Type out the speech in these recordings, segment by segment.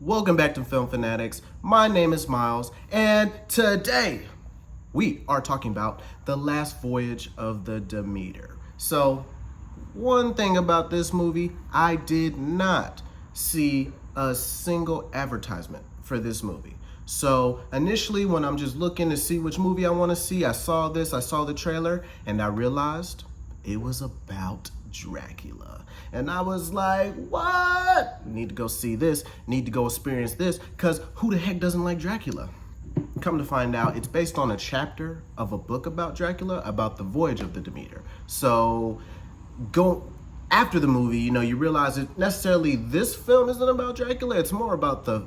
Welcome back to Film Fanatics. My name is Miles, and today we are talking about The Last Voyage of the Demeter. So, one thing about this movie, I did not see a single advertisement for this movie. So initially, when I'm just looking to see which movie I want to see, I saw the trailer, and I realized it was about Dracula. And I was like, what? Need to go see this, need to go experience this, because who the heck doesn't like Dracula? Come to find out, it's based on a chapter of a book about Dracula, about the Voyage of the Demeter. So go after the movie, you realize that necessarily this film isn't about Dracula. It's more about the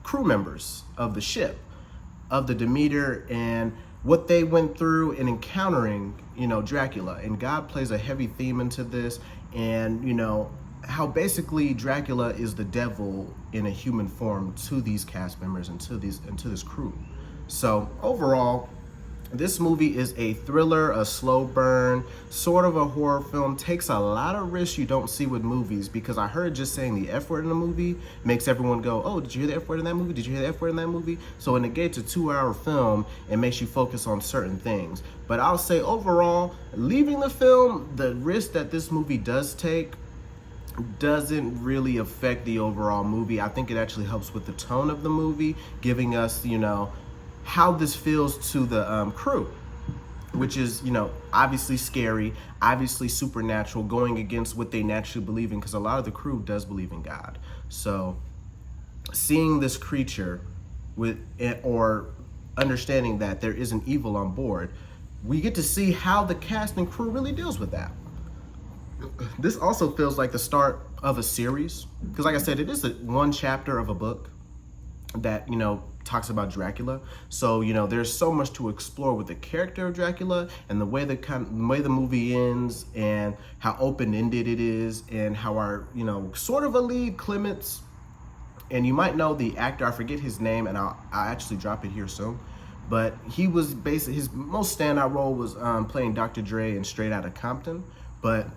crew members of the ship of the Demeter and what they went through in encountering, Dracula. And God plays a heavy theme into this, and how basically Dracula is the devil in a human form to these cast members and to this crew. So overall, this movie is a thriller, a slow burn, sort of a horror film. Takes a lot of risks you don't see with movies, because I heard just saying the F word in a movie makes everyone go, oh, did you hear the F word in that movie? Did you hear the F word in that movie? So it negates a 2-hour film and makes you focus on certain things. But I'll say overall, leaving the film, the risk that this movie does take doesn't really affect the overall movie. I think it actually helps with the tone of the movie, giving us, how this feels to the crew, which is, obviously scary, obviously supernatural, going against what they naturally believe in, because a lot of the crew does believe in God. So seeing this creature or understanding that there is an evil on board, we get to see how the cast and crew really deals with that. This also feels like the start of a series, because like I said, it is one chapter of a book that, talks about Dracula. So, there's so much to explore with the character of Dracula and the way the movie ends, and how open-ended it is, and how our, sort of a lead, Clements, and you might know the actor, I forget his name, and I'll actually drop it here soon, but he was basically, his most standout role was playing Dr. Dre in Straight Outta Compton. But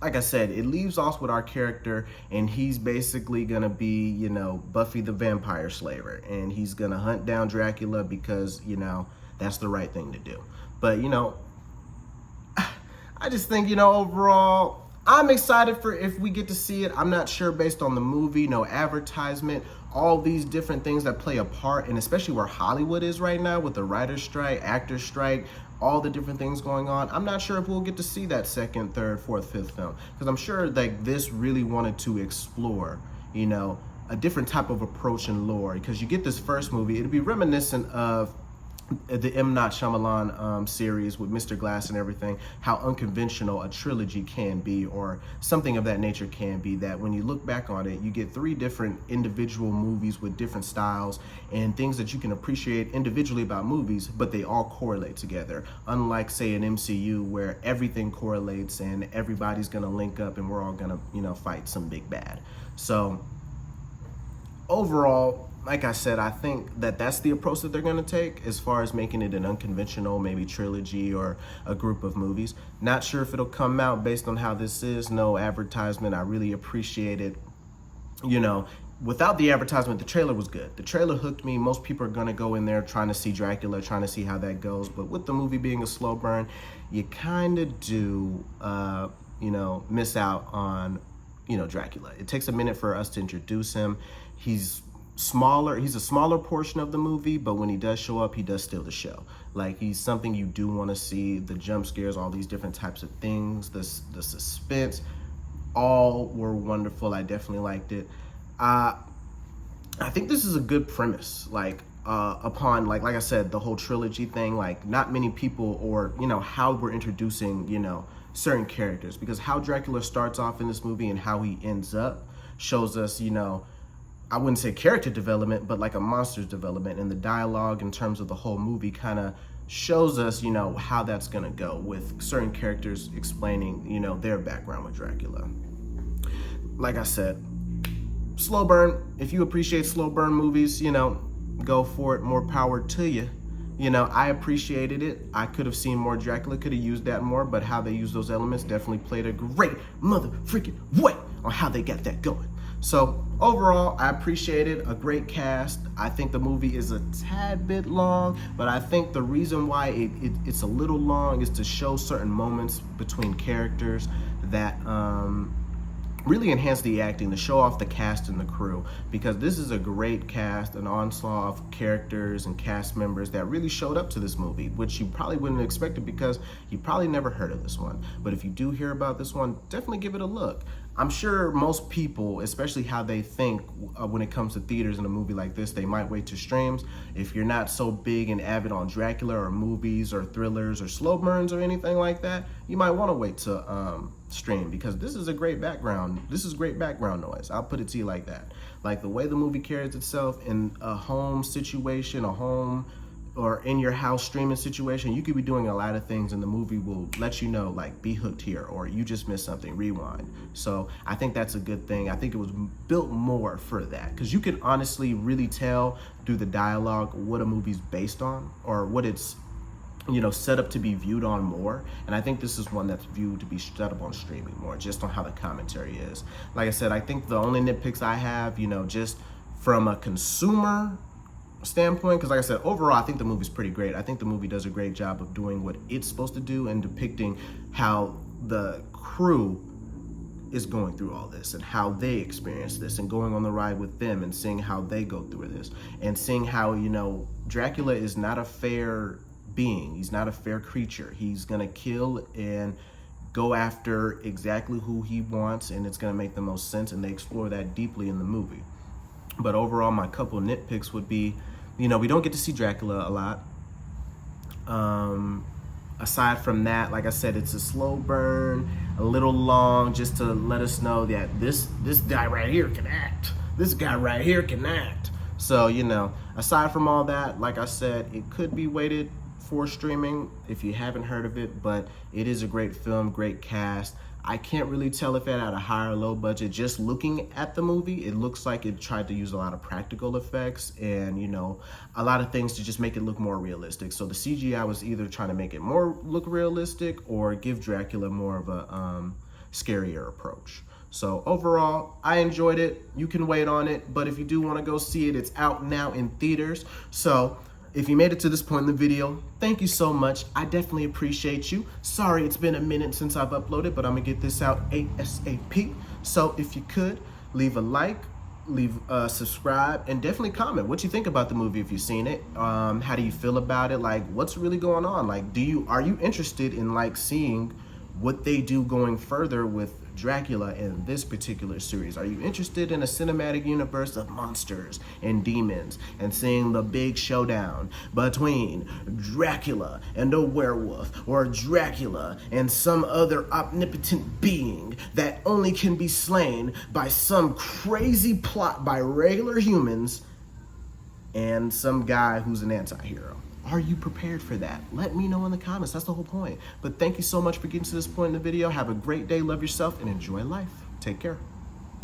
like I said, it leaves off with our character, and he's basically gonna be, Buffy the Vampire Slayer, and he's gonna hunt down Dracula because, that's the right thing to do. But, I just think, overall, I'm excited for if we get to see it. I'm not sure based on the movie, no advertisement, all these different things that play a part, and especially where Hollywood is right now with the writer's strike, actor's strike, all the different things going on. I'm not sure if we'll get to see that second, third, fourth, fifth film, because I'm sure like this really wanted to explore, a different type of approach and lore, because you get this first movie, it'd be reminiscent of the M. Night Shyamalan series with Mr. Glass and everything, how unconventional a trilogy can be, or something of that nature can be, that when you look back on it, you get 3 different individual movies with different styles and things that you can appreciate individually about movies, but they all correlate together. Unlike, say, an MCU where everything correlates and everybody's gonna link up and we're all gonna, fight some big bad. So overall, like I said, I think that that's the approach that they're going to take as far as making it an unconventional, maybe trilogy or a group of movies. Not sure if it'll come out based on how this is. No advertisement. I really appreciate it. Without the advertisement, the trailer was good. The trailer hooked me. Most people are going to go in there trying to see Dracula, trying to see how that goes. But with the movie being a slow burn, you kind of do, miss out on, Dracula. It takes a minute for us to introduce him. He's a smaller portion of the movie, but when he does show up, he does steal the show. Like, he's something you do want to see. The jump scares, all these different types of things, the suspense, all were wonderful. I definitely liked it. I think this is a good premise, upon like I said, the whole trilogy thing, like not many people, or how we're introducing certain characters, because how Dracula starts off in this movie and how he ends up shows us, I wouldn't say character development, but like a monster's development, and the dialogue in terms of the whole movie kind of shows us, how that's gonna go, with certain characters explaining, their background with Dracula. Like I said, slow burn. If you appreciate slow burn movies, go for it. More power to you. I appreciated it. I could have seen more Dracula, could have used that more, but how they use those elements definitely played a great mother freaking way. on how they got that going. So overall, I appreciate it. A great cast. I think the movie is a tad bit long, but I think the reason why it's a little long is to show certain moments between characters that really enhance the acting, to show off the cast and the crew, because this is a great cast, an onslaught of characters and cast members that really showed up to this movie, which you probably wouldn't have expected because you probably never heard of this one. But if you do hear about this one, definitely give it a look. I'm sure most people, especially how they think when it comes to theaters in a movie like this, they might wait to streams. If you're not so big and avid on Dracula or movies or thrillers or slow burns or anything like that, you might want to wait to stream, because this is a great background. This is great background noise. I'll put it to you like that. Like the way the movie carries itself in a home situation, a home or in your house streaming situation, you could be doing a lot of things and the movie will let you know, like, be hooked here, or you just missed something, rewind. So I think that's a good thing. I think it was built more for that, because you can honestly really tell through the dialogue what a movie's based on, or what it's, you know, set up to be viewed on more. And I think this is one that's viewed to be set up on streaming more, just on how the commentary is. Like I said, I think the only nitpicks I have, you know, just from a consumer standpoint, because like I said, overall I think the movie's pretty great. I think the movie does a great job of doing what it's supposed to do and depicting how the crew is going through all this and how they experience this, and going on the ride with them and seeing how they go through this, and seeing how, you know, Dracula is not a fair being. He's not a fair creature. He's gonna kill and go after exactly who he wants, and it's gonna make the most sense, and they explore that deeply in the movie. But overall, my couple nitpicks would be, you know, we don't get to see Dracula a lot. Aside from that, like I said, it's a slow burn, a little long, just to let us know that this guy right here can act. This guy right here can act. So, you know, aside from all that, like I said, it could be weighted for streaming if you haven't heard of it, but it is a great film, great cast. I can't really tell if it had a high or low budget. Just looking at the movie, it looks like it tried to use a lot of practical effects and, you know, a lot of things to just make it look more realistic. So the CGI was either trying to make it more look realistic or give Dracula more of a scarier approach. So overall, I enjoyed it. You can wait on it, but if you do want to go see it, it's out now in theaters. So if you made it to this point in the video, thank you so much. I definitely appreciate you. Sorry it's been a minute since I've uploaded, but I'm gonna get this out ASAP. So if you could, leave a like, subscribe, and definitely comment what you think about the movie if you've seen it. How do you feel about it? Like, what's really going on? Like, are you interested in, like, seeing what they do going further with Dracula in this particular series? Are you interested in a cinematic universe of monsters and demons and seeing the big showdown between Dracula and a werewolf, or Dracula and some other omnipotent being that only can be slain by some crazy plot by regular humans and some guy who's an anti-hero? Are you prepared for that? Let me know in the comments. That's the whole point. But thank you so much for getting to this point in the video. Have a great day. Love yourself and enjoy life. Take care.